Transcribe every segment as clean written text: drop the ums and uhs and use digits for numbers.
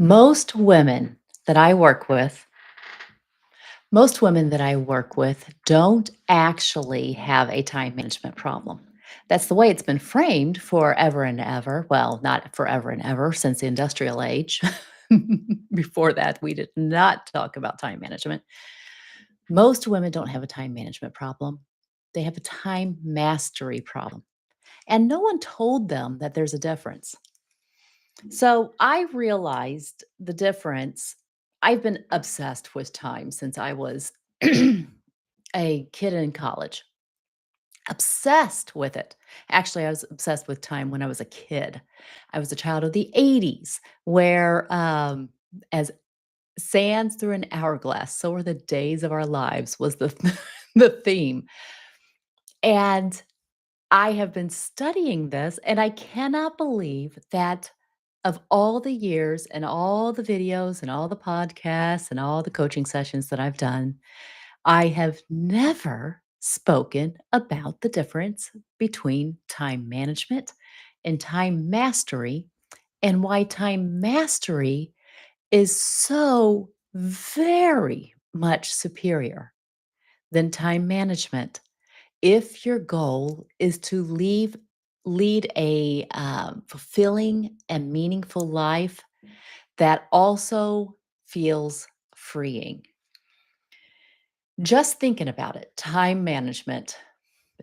Most women that I work with most women that I work with don't actually have a time management problem. That's the way it's been framed forever and ever. Well, not forever and ever, since the industrial age. Before that, we did not talk about time management. Most women don't have a time management problem. They have a time mastery problem. And no one told them that there's a difference. So I realized the difference. I've been obsessed with time since I was a kid in college. Obsessed with it. Actually, I was obsessed with time when I was a kid. I was a child of the 80s, where as sands through an hourglass, so are the days of our lives was the the theme. And I have been studying this, and I cannot believe that of all the years and all the videos and all the podcasts and all the coaching sessions that I've done, I have never spoken about the difference between time management and time mastery, and why time mastery is so very much superior than time management if your goal is to lead a fulfilling and meaningful life that also feels freeing. Just thinking about it, time management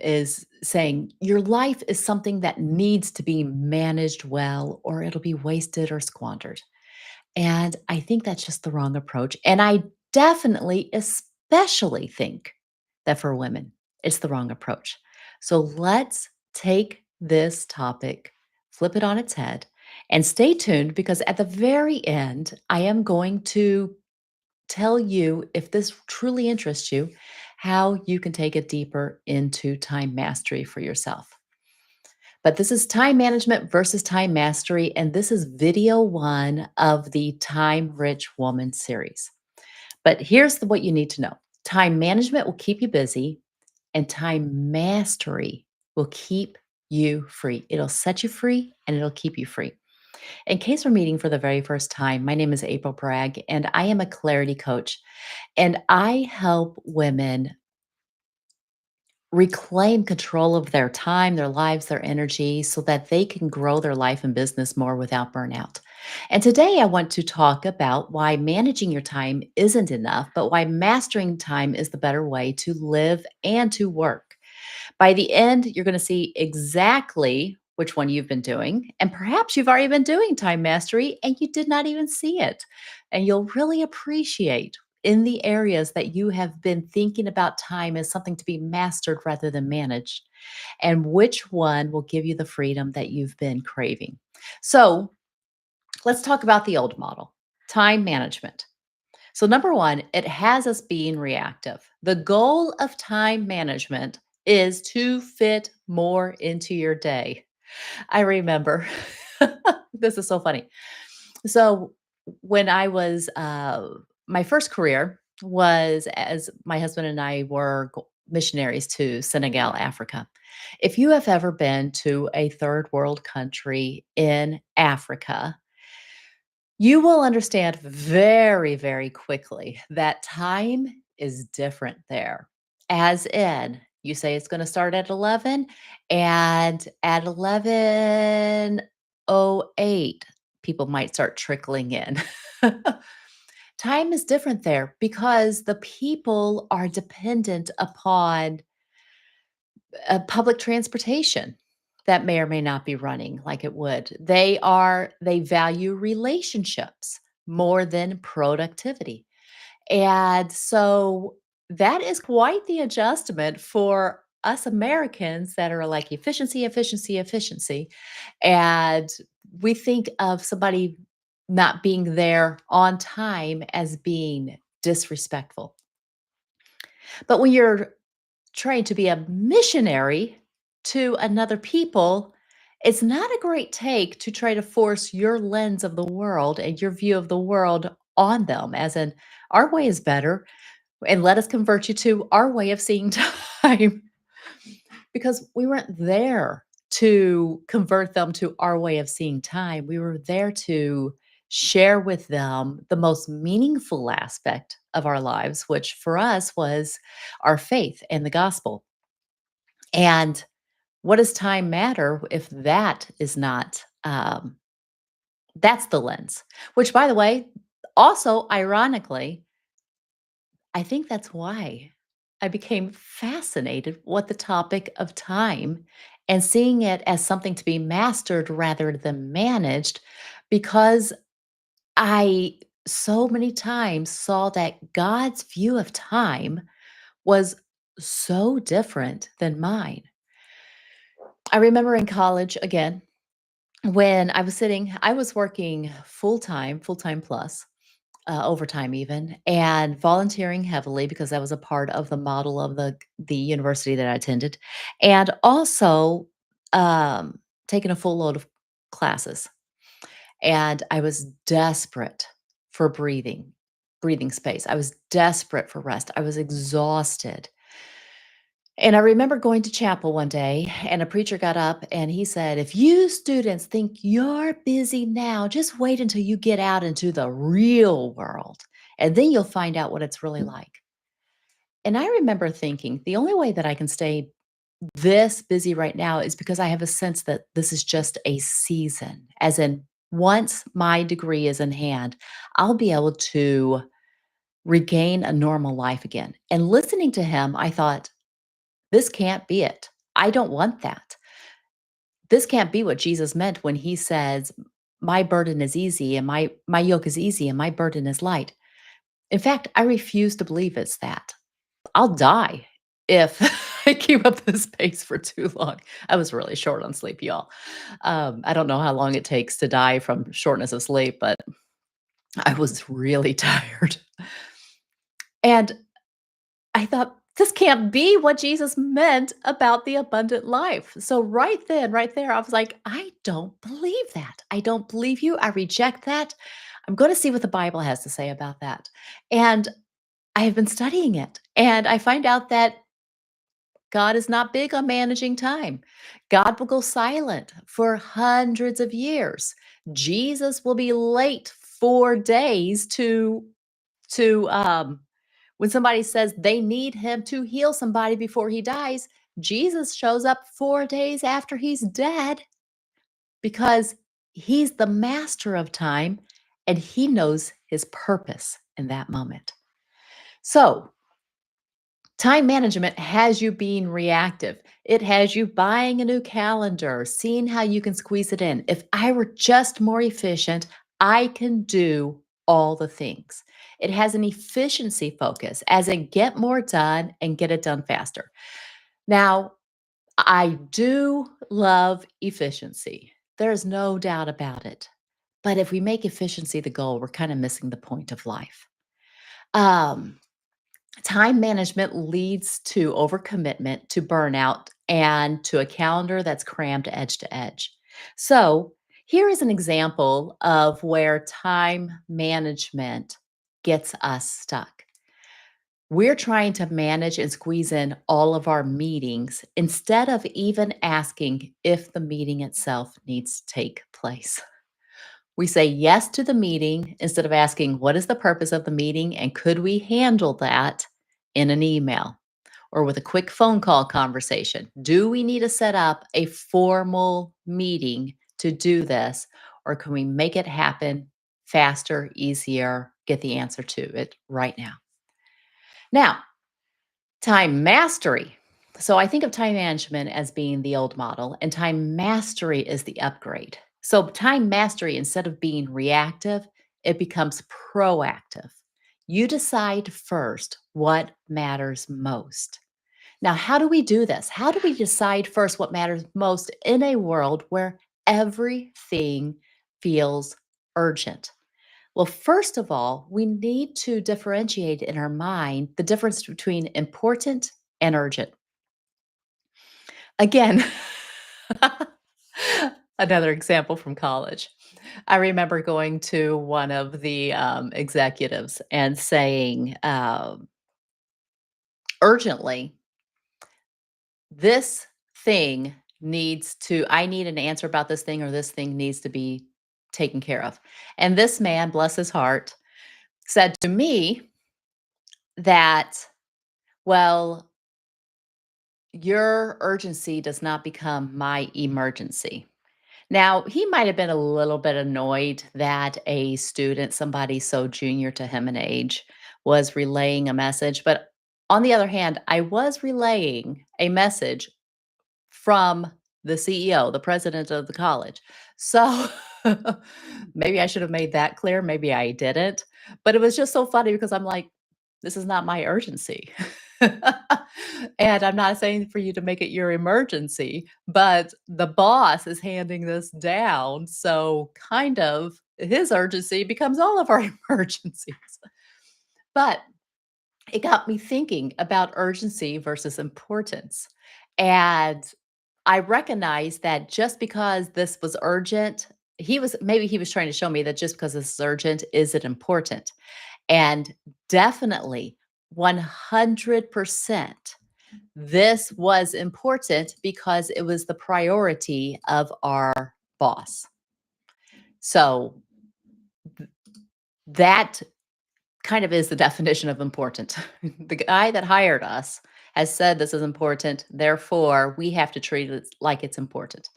is saying your life is something that needs to be managed well or it'll be wasted or squandered. And I think that's just the wrong approach. And I definitely, especially think that for women, it's the wrong approach. So let's take this topic, flip it on its head, and stay tuned because at the very end, I am going to tell you, if this truly interests you, how you can take it deeper into time mastery for yourself. But this is time management versus time mastery, and this is video one of the Time Rich Woman series. But here's what you need to know: time management will keep you busy, and time mastery will keep you free. It'll set you free and it'll keep you free. In case we're meeting for the very first time, my name is April Bragg, and I am a clarity coach. And I help women reclaim control of their time, their lives, their energy, so that they can grow their life and business more without burnout. And today I want to talk about why managing your time isn't enough, but why mastering time is the better way to live and to work. By the end, you're going to see exactly which one you've been doing. And perhaps you've already been doing time mastery and you did not even see it. And you'll really appreciate in the areas that you have been thinking about time as something to be mastered rather than managed, and which one will give you the freedom that you've been craving. So let's talk about the old model, time management. So, number one, it has us being reactive. The goal of time management is to fit more into your day. I remember, this is so funny. So, when I was, my first career was as my husband and I were missionaries to Senegal, Africa. If you have ever been to a third world country in Africa, you will understand very, very quickly that time is different there. As in, you say it's going to start at 11, and at 11:08, people might start trickling in. Time is different there because the people are dependent upon public transportation that may or may not be running like it would. They value relationships more than productivity. And so that is quite the adjustment for us Americans that are like efficiency, efficiency, efficiency. And we think of somebody not being there on time as being disrespectful. But when you're trying to be a missionary to another people, it's not a great take to try to force your lens of the world and your view of the world on them, as in, our way is better, and let us convert you to our way of seeing time. Because we weren't there to convert them to our way of seeing time. We were there to share with them the most meaningful aspect of our lives, which for us was our faith and the gospel. And what does time matter if that is not, that's the lens? Which, by the way, also ironically, I think that's why I became fascinated with the topic of time and seeing it as something to be mastered rather than managed, because I so many times saw that God's view of time was so different than mine. I remember in college, again, when I was working full time plus, overtime even, and volunteering heavily because that was a part of the model of the university that I attended, and also, um, taking a full load of classes. And I was desperate for breathing space. I was desperate for rest. I was exhausted. And I remember going to chapel one day, and a preacher got up and he said, "If you students think you're busy now, just wait until you get out into the real world, and then you'll find out what it's really like." And I remember thinking, the only way that I can stay this busy right now is because I have a sense that this is just a season, as in, once my degree is in hand, I'll be able to regain a normal life again. And listening to him, I thought, this can't be it. I don't want that. This can't be what Jesus meant when he says, "My burden is easy and my yoke is easy and my burden is light." In fact, I refuse to believe it's that. I'll die if I keep up this pace for too long. I was really short on sleep, y'all. I don't know how long it takes to die from shortness of sleep, but I was really tired. And I thought, this can't be what Jesus meant about the abundant life. So right then, right there, I was like, I don't believe that. I don't believe you. I reject that. I'm going to see what the Bible has to say about that. And I have been studying it. And I find out that God is not big on managing time. God will go silent for hundreds of years. Jesus will be late 4 days to when somebody says they need him to heal somebody before he dies, Jesus shows up 4 days after he's dead because he's the master of time and he knows his purpose in that moment. So, time management has you being reactive. It has you buying a new calendar, seeing how you can squeeze it in. If I were just more efficient, I can do all the things. It has an efficiency focus, as in get more done and get it done faster. Now, I do love efficiency. There's no doubt about it. But if we make efficiency the goal, we're kind of missing the point of life. Um, Time management leads to overcommitment, to burnout, and to a calendar that's crammed edge to edge. So, here is an example of where time management gets us stuck. We're trying to manage and squeeze in all of our meetings instead of even asking if the meeting itself needs to take place. We say yes to the meeting instead of asking, what is the purpose of the meeting and could we handle that in an email or with a quick phone call conversation? Do we need to set up a formal meeting to do this, or can we make it happen faster, easier, get the answer to it right now? Now, time mastery. So I think of time management as being the old model, and time mastery is the upgrade. So, time mastery, instead of being reactive, it becomes proactive. You decide first what matters most. Now, how do we do this? How do we decide first what matters most in a world where everything feels urgent? Well, first of all, we need to differentiate in our mind the difference between important and urgent. Again, another example from college. I remember going to one of the executives and saying, urgently, this thing I need an answer about this thing, or this thing needs to be taken care of. And this man, bless his heart, said to me that, well, your urgency does not become my emergency. Now, he might have been a little bit annoyed that a student, somebody so junior to him in age, was relaying a message. But on the other hand, I was relaying a message from the CEO, the president of the college. So maybe I should have made that clear. Maybe I didn't. But it was just so funny because I'm like, this is not my urgency. And I'm not saying for you to make it your emergency, but the boss is handing this down. So, kind of, his urgency becomes all of our emergencies. But it got me thinking about urgency versus importance. And I recognized that just because this was urgent, he was trying to show me that just because this is urgent, is it important? And definitely 100% this was important because it was the priority of our boss. So that kind of is the definition of important. The guy that hired us has said this is important, therefore we have to treat it like it's important.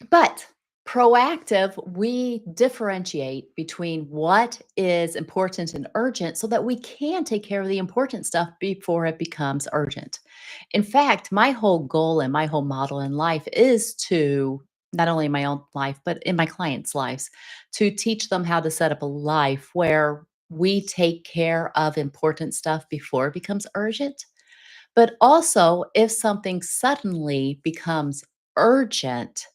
But proactive, we differentiate between what is important and urgent so that we can take care of the important stuff before it becomes urgent. In fact, my whole goal and my whole model in life is to, not only in my own life, but in my clients' lives, to teach them how to set up a life where we take care of important stuff before it becomes urgent. But also, if something suddenly becomes urgent,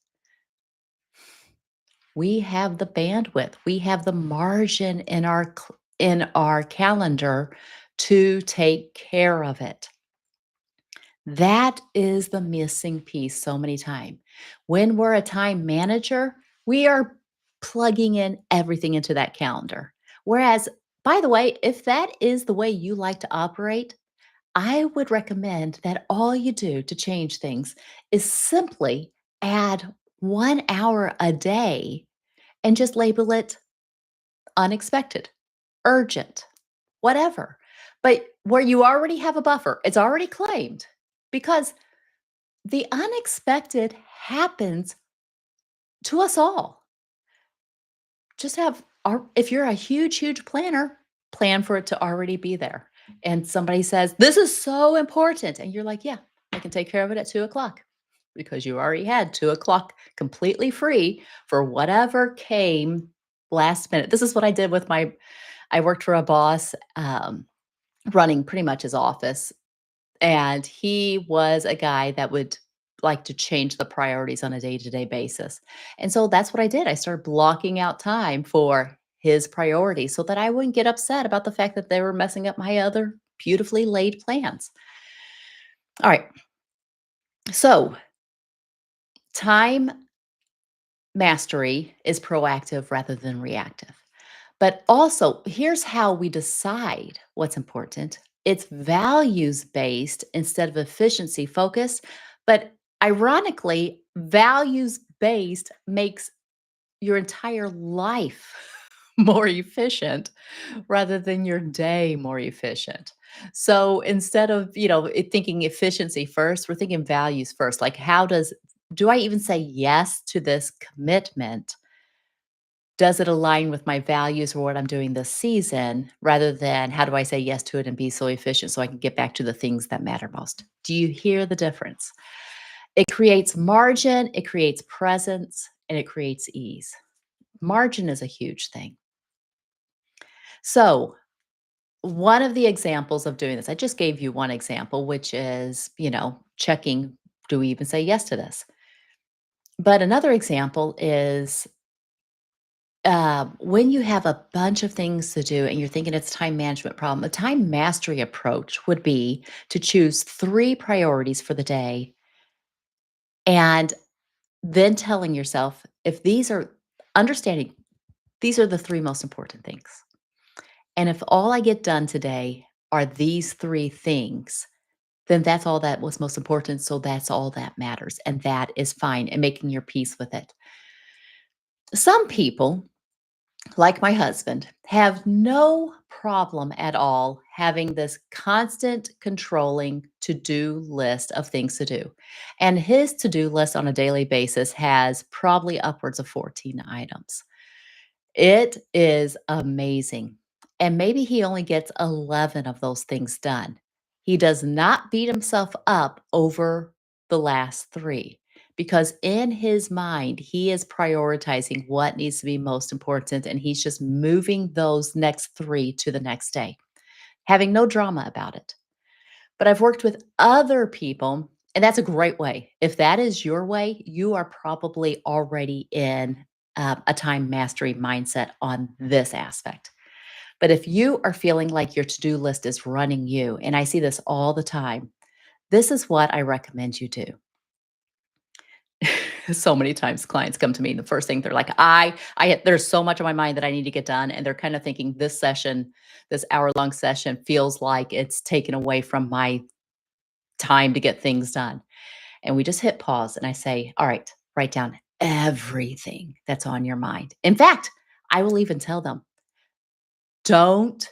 we have the bandwidth, we have the margin in in our calendar to take care of it. That is the missing piece so many times. When we're a time manager, we are plugging in everything into that calendar. Whereas, by the way, if that is the way you like to operate, I would recommend that all you do to change things is simply add 1 hour a day and just label it unexpected, urgent, whatever. But where you already have a buffer, it's already claimed because the unexpected happens to us all. Just have, if you're a huge, huge planner, plan for it to already be there. And somebody says, this is so important. And you're like, yeah, I can take care of it at 2 o'clock because you already had 2 o'clock completely free for whatever came last minute. This is what I did with I worked for a boss running pretty much his office. And he was a guy that would like to change the priorities on a day to day basis. And so that's what I did. I started blocking out time for his priorities so that I wouldn't get upset about the fact that they were messing up my other beautifully laid plans. All right. So time mastery is proactive rather than reactive. But also, here's how we decide what's important. It's values based instead of efficiency focused. But ironically, values based makes your entire life more efficient rather than your day more efficient. So instead of, thinking efficiency first, we're thinking values first. Like, do I even say yes to this commitment? Does it align with my values or what I'm doing this season rather than how do I say yes to it and be so efficient so I can get back to the things that matter most? Do you hear the difference? It creates margin, it creates presence, and it creates ease. Margin is a huge thing. So, one of the examples of doing this, I just gave you one example, which is, checking, do we even say yes to this? But another example is when you have a bunch of things to do and you're thinking it's a time management problem, a time mastery approach would be to choose 3 priorities for the day and then telling yourself if these are understanding these are the 3 most important things. And if all I get done today are these 3 things, then that's all that was most important. So that's all that matters. And that is fine. And making your peace with it. Some people, like my husband, have no problem at all having this constant controlling to do list of things to do. And his to do list on a daily basis has probably upwards of 14 items. It is amazing. And maybe he only gets 11 of those things done. He does not beat himself up over the last three because in his mind, he is prioritizing what needs to be most important and he's just moving those next three to the next day, having no drama about it. But I've worked with other people, and that's a great way. If that is your way, you are probably already in a time mastery mindset on this aspect. But if you are feeling like your to do list is running you, and I see this all the time, this is what I recommend you do. So many times clients come to me and the first thing they're like, there's so much on my mind that I need to get done. And they're kind of thinking this session, this hour long session feels like it's taken away from my time to get things done. And we just hit pause and I say, all right, write down everything that's on your mind. In fact, I will even tell them, don't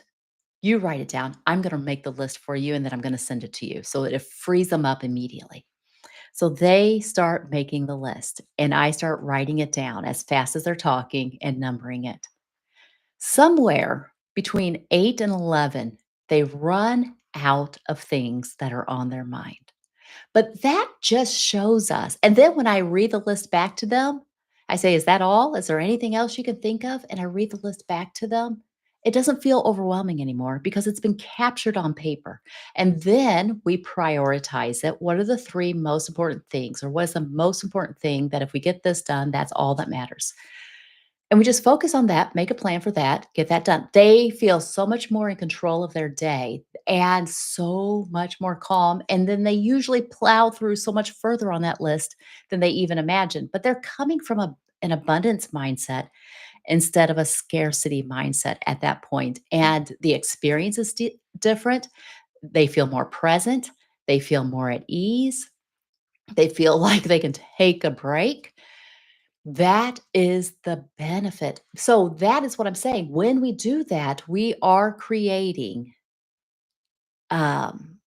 you write it down. I'm going to make the list for you and then I'm going to send it to you so that it frees them up immediately. So they start making the list and I start writing it down as fast as they're talking and numbering it. Somewhere between 8 and 11, they run out of things that are on their mind. But that just shows us and then when I read the list back to them, I say, "Is that all? Is there anything else you can think of?" And I read the list back to them. It doesn't feel overwhelming anymore because it's been captured on paper. And then we prioritize it. What are the 3 most important things? Or what is the most important thing that if we get this done, that's all that matters? And we just focus on that, make a plan for that, get that done. They feel so much more in control of their day and so much more calm. And then they usually plow through so much further on that list than they even imagined. But they're coming from an abundance mindset instead of a scarcity mindset at that point. And the experience is different. They feel more present, they feel more at ease, they feel like they can take a break. That is the benefit. So that is what I'm saying. When we do that, um,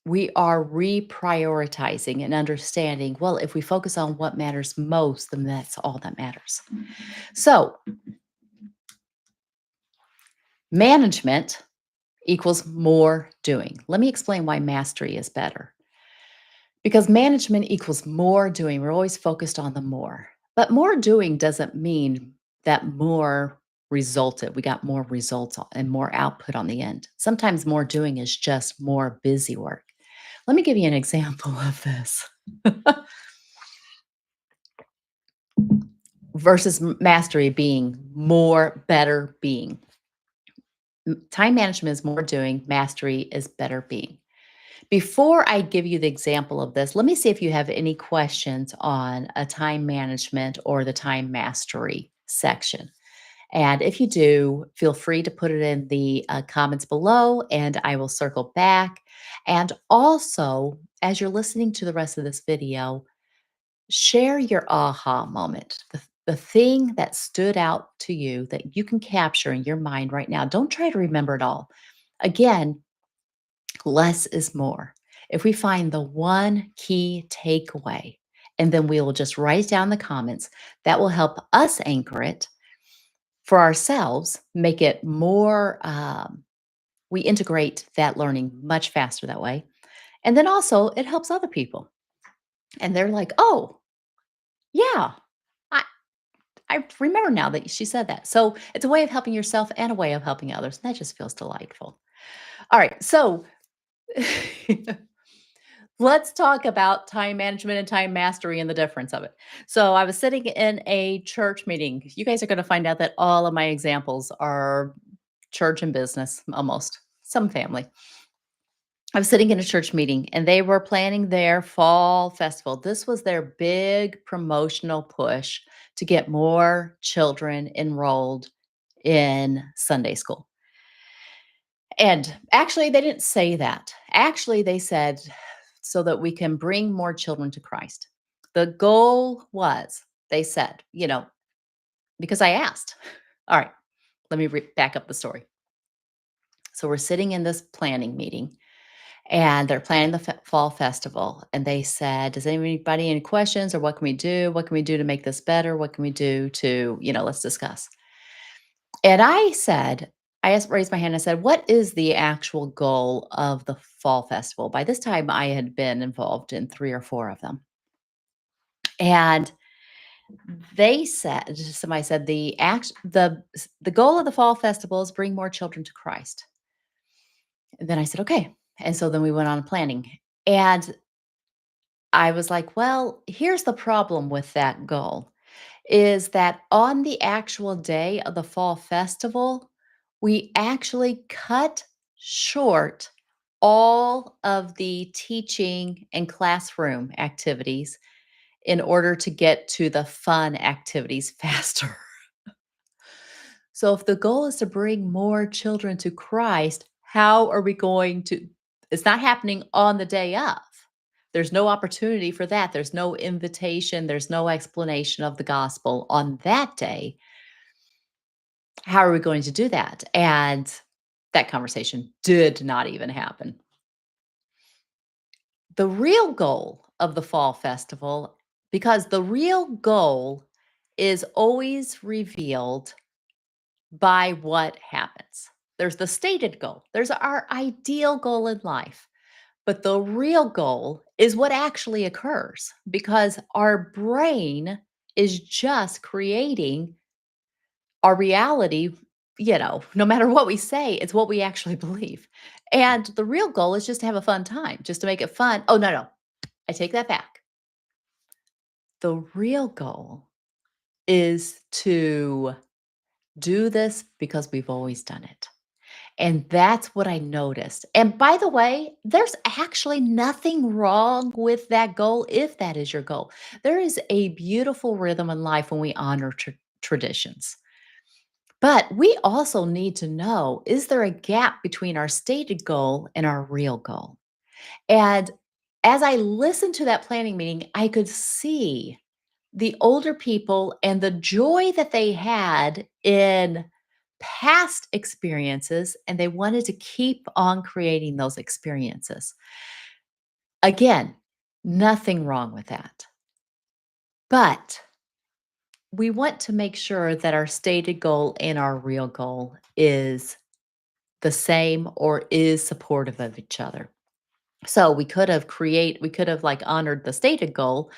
we are reprioritizing and understanding, well, if we focus on what matters most, then that's all that matters. So management equals more doing. Let me explain why mastery is better. Because management equals more doing. We're always focused on the more. But more doing doesn't mean that more resulted. We got more results and more output on the end. Sometimes more doing is just more busy work. Let me give you an example of this versus mastery being more, better being. Time management is more doing, mastery is better being. Before I give you the example of this, let me see if you have any questions on a time management or the time mastery section. And if you do, feel free to put it in the comments below and I will circle back. And also, as you're listening to the rest of this video, share your aha moment, the thing that stood out to you that you can capture in your mind right now. Don't try to remember it all. Again, less is more. If we find the one key takeaway, and then we will just write it down in the comments, that will help us anchor it for ourselves, make it more, we integrate that learning much faster that way. And then also, it helps other people. And they're like, oh, yeah, I, I remember now that she said that. So it's a way of helping yourself and a way of helping others. And that just feels delightful. All right. So let's talk about time management and time mastery and the difference of it. So, I was sitting in a church meeting. You guys are going to find out that all of my examples are church and business, almost some family. I was sitting in a church meeting and they were planning their fall festival. This was their big promotional push to get more children enrolled in Sunday school. And actually, they didn't say that. Actually, they said, so that we can bring more children to Christ. The goal was, they said, because I asked. All right, let me back up the story. So we're sitting in this planning meeting and they're planning the fall festival. And they said, "Does anybody any questions or what can we do? What can we do to make this better? What can we do to, let's discuss." And raised my hand. I said, "What is the actual goal of the fall festival?" By this time, I had been involved in three or four of them. And somebody said, the goal of the fall festival is bring more children to Christ. And then I said, "Okay." And so then we went on planning. And I was like, "Well, here's the problem with that goal is that on the actual day of the fall festival, we actually cut short all of the teaching and classroom activities in order to get to the fun activities faster." So if the goal is to bring more children to Christ, how are we going to it's not happening on the day of. There's no opportunity for that. There's no invitation, there's no explanation of the gospel on that day. How are we going to do that? And that conversation did not even happen. The real goal of the fall festival, because the real goal is always revealed by what happens. There's the stated goal, there's our ideal goal in life. But the real goal is what actually occurs because our brain is just creating our reality, no matter what we say, it's what we actually believe. And the real goal is just to have a fun time, just to make it fun. Oh, no, no. I take that back. The real goal is to do this because we've always done it. And that's what I noticed. And by the way, there's actually nothing wrong with that goal if that is your goal. There is a beautiful rhythm in life when we honor traditions. But we also need to know, is there a gap between our stated goal and our real goal? And as I listened to that planning meeting, I could see the older people and the joy that they had in past experiences, and they wanted to keep on creating those experiences. Again, nothing wrong with that. But we want to make sure that our stated goal and our real goal is the same or is supportive of each other. So we could have like honored the stated goal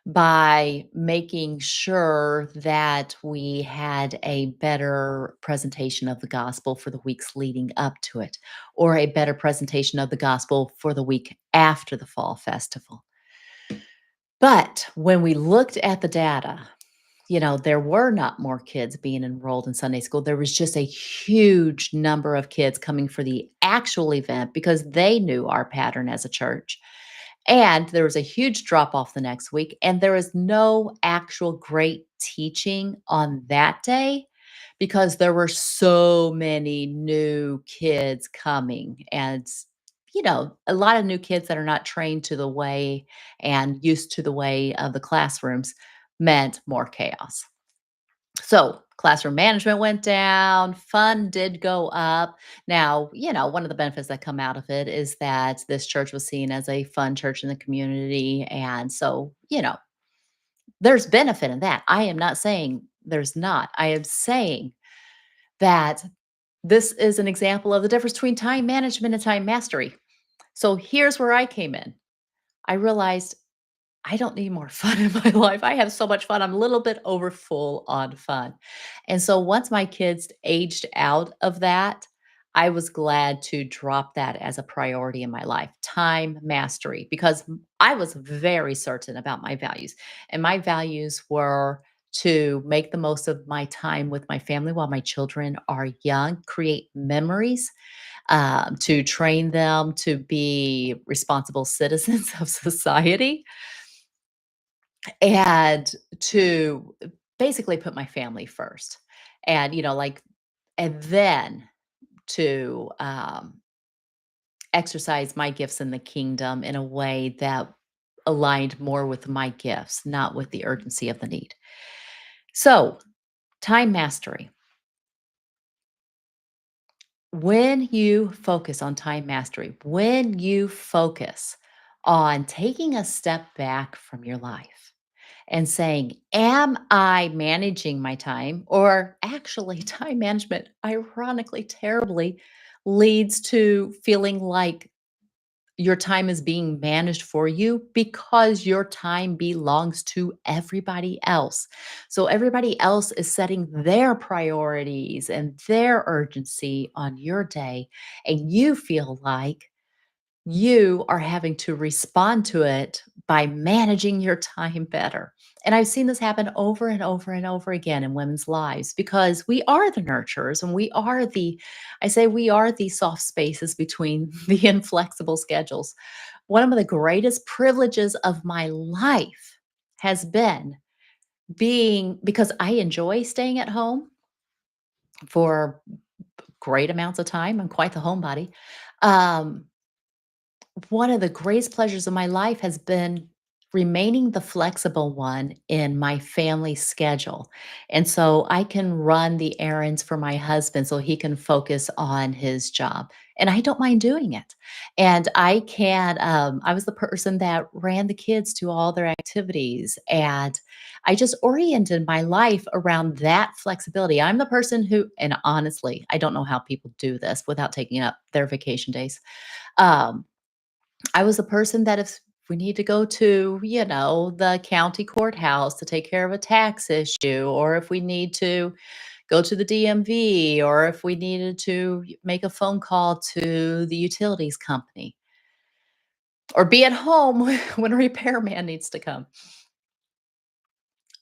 by making sure that we had a better presentation of the gospel for the weeks leading up to it, or a better presentation of the gospel for the week after the fall festival. But when we looked at the data, there were not more kids being enrolled in Sunday school. There was just a huge number of kids coming for the actual event because they knew our pattern as a church. And there was a huge drop off the next week, and there was no actual great teaching on that day because there were so many new kids coming. And, a lot of new kids that are not trained to the way and used to the way of the classrooms meant more chaos. So, classroom management went down, fun did go up. Now, one of the benefits that come out of it is that this church was seen as a fun church in the community. And so, there's benefit in that. I am not saying there's not. I am saying that this is an example of the difference between time management and time mastery. So, here's where I came in. I realized I don't need more fun in my life. I have so much fun. I'm a little bit over full on fun. And so once my kids aged out of that, I was glad to drop that as a priority in my life, time mastery, because I was very certain about my values. And my values were to make the most of my time with my family while my children are young, create memories, to train them to be responsible citizens of society, and to basically put my family first. And, and then to exercise my gifts in the kingdom in a way that aligned more with my gifts, not with the urgency of the need. So, Time mastery. When you focus on time mastery, when you focus on taking a step back from your life and saying, am I managing my time? Or actually, time management, ironically, terribly, leads to feeling like your time is being managed for you because your time belongs to everybody else. So everybody else is setting their priorities and their urgency on your day, and you feel like you are having to respond to it by managing your time better. And I've seen this happen over and over and over again in women's lives because we are the nurturers and we are I say we are the soft spaces between the inflexible schedules. One of the greatest privileges of my life has been being because I enjoy staying at home for great amounts of time. I'm quite the homebody. Um, One of the greatest pleasures of my life has been remaining the flexible one in my family schedule. And so I can run the errands for my husband so he can focus on his job. And I don't mind doing it. And I was the person that ran the kids to all their activities. And I just oriented my life around that flexibility. I'm the person who, and honestly, I don't know how people do this without taking up their vacation days. Um, I was a person that if we need to go to, the county courthouse to take care of a tax issue, or if we need to go to the DMV, or if we needed to make a phone call to the utilities company, or be at home when a repairman needs to come.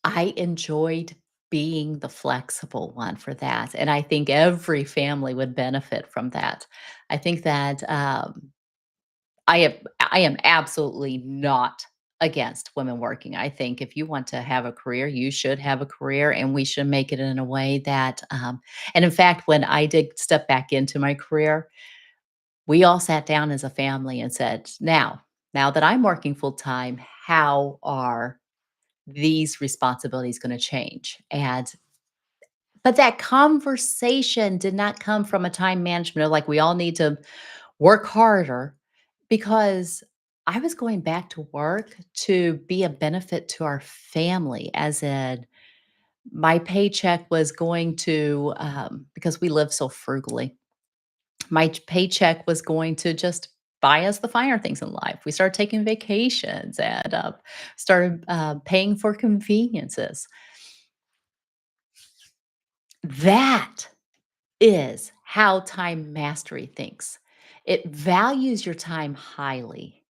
I enjoyed being the flexible one for that. And I think every family would benefit from that. I think that I am absolutely not against women working. I think if you want to have a career, you should have a career, and we should make it in a way that. And in fact, when I did step back into my career, we all sat down as a family and said, now that I'm working full time, how are these responsibilities going to change?" And but that conversation did not come from a time management of like we all need to work harder because I was going back to work to be a benefit to our family, as in my paycheck was going to, because we live so frugally, my paycheck was going to just buy us the finer things in life. We started taking vacations and started paying for conveniences. That is how time mastery thinks. It values your time highly.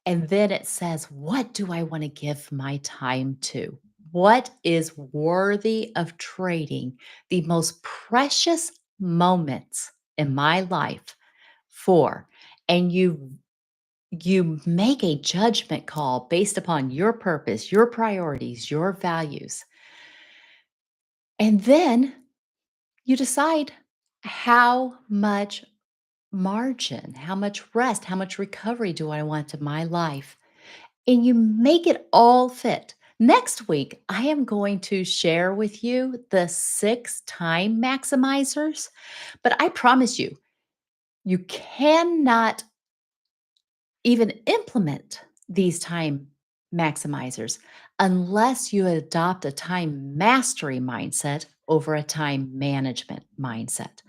And then it says, what do I want to give my time to? What is worthy of trading the most precious moments in my life for? And you make a judgment call based upon your purpose, your priorities, your values. And then you decide how much margin, how much rest, how much recovery do I want in my life? And you make it all fit. Next week, I am going to share with you the 6 time maximizers, but I promise you, you cannot even implement these time maximizers unless you adopt a time mastery mindset over a time management mindset.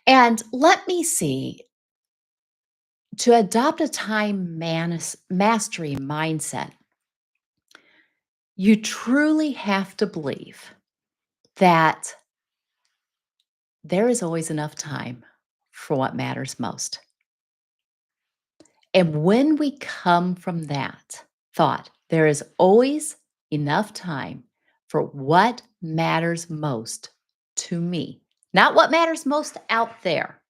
And let me see, to adopt a mastery mindset, you truly have to believe that there is always enough time for what matters most. And when we come from that thought, there is always enough time for what matters most to me, not what matters most out there,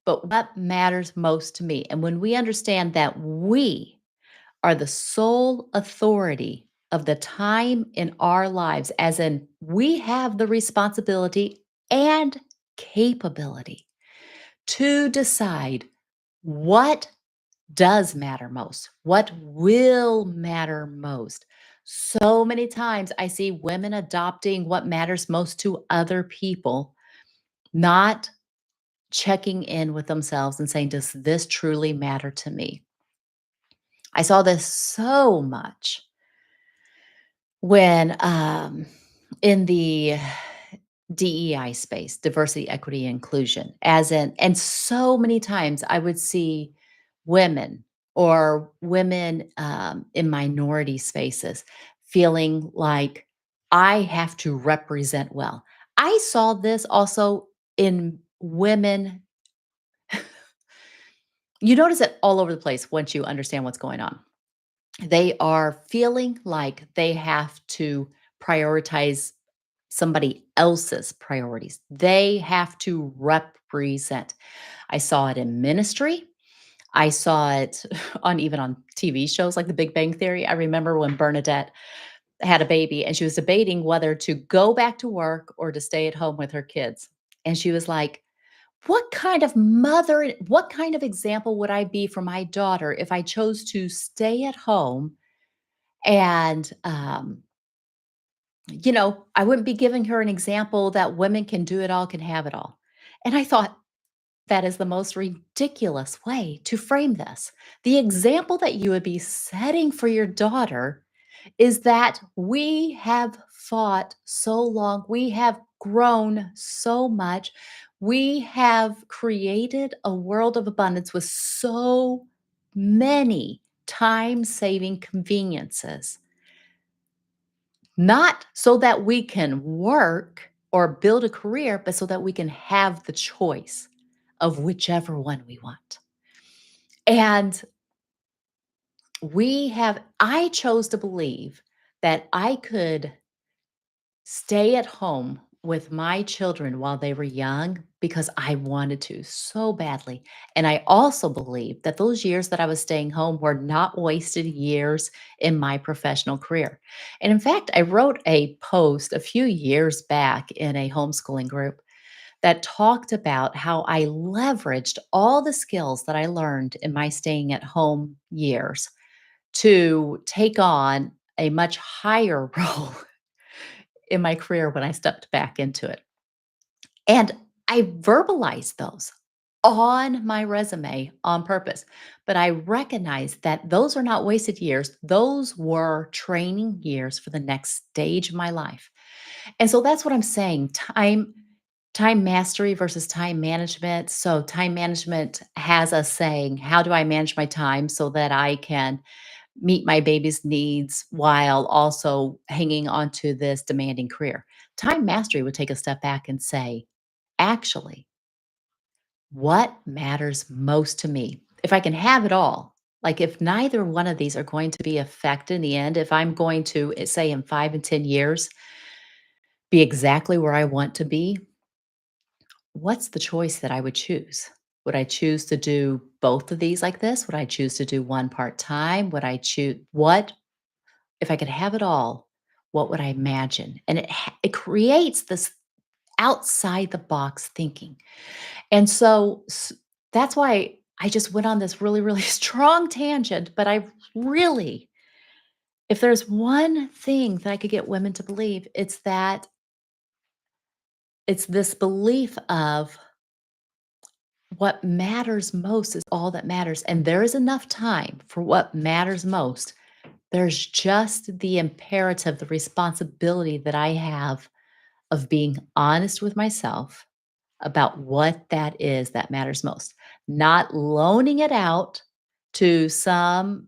but what matters most to me. And when we understand that we are the sole authority of the time in our lives, as in we have the responsibility and capability to decide what does matter most, what will matter most. So many times I see women adopting what matters most to other people, not checking in with themselves and saying, "Does this truly matter to me?" I saw this so much when, in the DEI space, diversity, equity, inclusion, as in and so many times I would see women or women, in minority spaces feeling like, "I have to represent well." I saw this also in women. You notice it all over the place once you understand what's going on. They are feeling like they have to prioritize somebody else's priorities. They have to represent. I saw it in ministry. I saw it on even on TV shows like The Big Bang Theory. I remember when Bernadette had a baby and she was debating whether to go back to work or to stay at home with her kids. And she was like, "What kind of mother, what kind of example would I be for my daughter if I chose to stay at home and, I wouldn't be giving her an example that women can do it all, can have it all." And I thought, that is the most ridiculous way to frame this. The example that you would be setting for your daughter is that we have fought so long, we have grown so much, we have created a world of abundance with so many time saving conveniences, not so that we can work or build a career, but so that we can have the choice of whichever one we want. And I chose to believe that I could stay at home with my children while they were young because I wanted to so badly. And I also believed that those years that I was staying home were not wasted years in my professional career. And in fact, I wrote a post a few years back in a homeschooling group that talked about how I leveraged all the skills that I learned in my staying at home years to take on a much higher role in my career when I stepped back into it. And I verbalized those on my resume on purpose. But I recognized that those are not wasted years. Those were training years for the next stage of my life. And so that's what I'm saying. Time mastery versus time management. So time management has us saying, how do I manage my time so that I can meet my baby's needs while also hanging on to this demanding career? Time mastery would take a step back and say, actually, what matters most to me? If I can have it all, like if neither one of these are going to be affected in the end, if I'm going to, say, in 5 and 10 years, be exactly where I want to be, what's the choice that I would choose? Would I choose to do both of these like this? Would I choose to do one part time? Would I choose what if I could have it all? What would I imagine? And it creates this outside the box thinking. And so that's why I just went on this really, really strong tangent. But I really, if there's one thing that I could get women to believe, it's that it's this belief of what matters most is all that matters. And there is enough time for what matters most. There's just the imperative, the responsibility that I have of being honest with myself about what that is that matters most, not loaning it out to some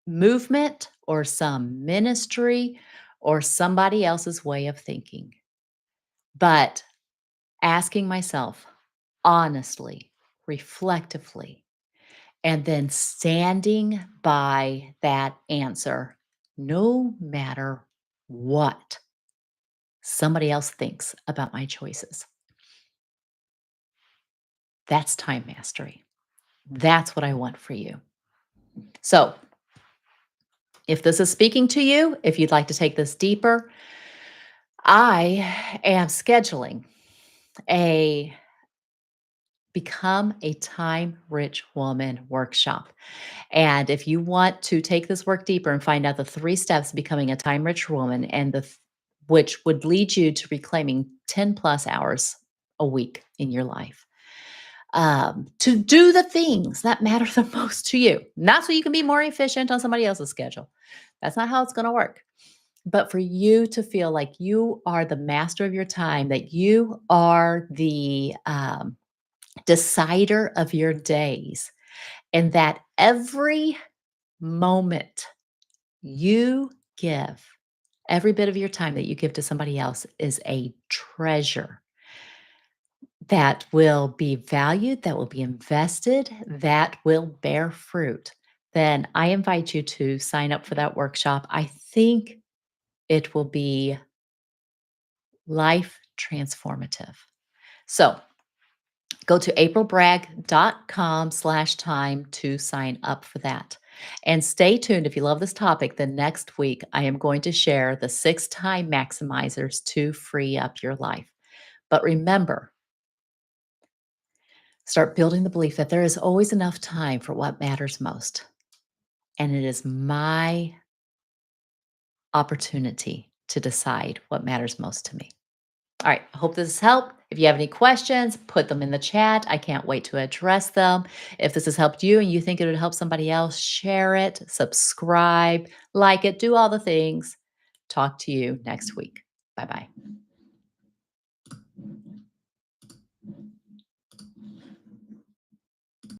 movement or some ministry or somebody else's way of thinking, but asking myself honestly, reflectively, and then standing by that answer no matter what somebody else thinks about my choices. That's time mastery. That's what I want for you. So, if this is speaking to you, if you'd like to take this deeper, I am scheduling a Become a Time Rich Woman workshop. And if you want to take this work deeper and find out the 3 steps to becoming a time rich woman and which would lead you to reclaiming 10 plus hours a week in your life, to do the things that matter the most to you, not so you can be more efficient on somebody else's schedule. That's not how it's going to work. But for you to feel like you are the master of your time, that you are the decider of your days, and that every moment you give, every bit of your time that you give to somebody else is a treasure that will be valued, that will be invested, that will bear fruit, then I invite you to sign up for that workshop. I think it will be life transformative. So go to aprilbragg.com/time to sign up for that. And stay tuned if you love this topic. The next week, I am going to share the 6 time maximizers to free up your life. But remember, start building the belief that there is always enough time for what matters most. And it is my opportunity to decide what matters most to me. All right. I hope this has helped. If you have any questions, put them in the chat. I can't wait to address them. If this has helped you and you think it would help somebody else, share it, subscribe, like it, do all the things. Talk to you next week. Bye bye.